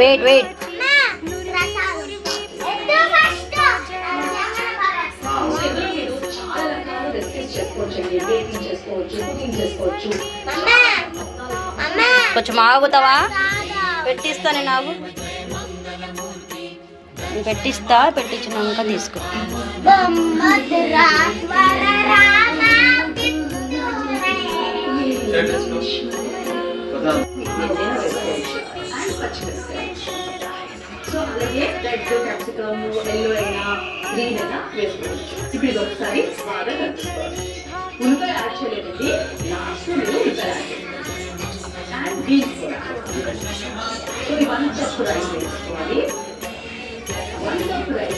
Wait wait. కొంచెం ఆగుతావా? పెట్టిస్తా నేను, ఆగు. పెట్టిస్తా, పెట్టించినాక తీసుకో. సో అలాగే రెడ్ క్యాప్సికమ్, ఎల్లో అయినా గ్రీన్ అయినా వేసుకోవచ్చు. ఇప్పుడు ఇది ఒకసారి బాగా కలుపుకోవాలి. ఉల్లిపాయ యాడ్ చేయలేదండి, లాస్ట్లో మీరు ఉల్లిపాయ యాడ్ చేయాలి. అండ్ బీన్స్ కూడా. సో ఈ 1 కప్ రైస్ వేసుకోవాలి. 1 కప్ రైస్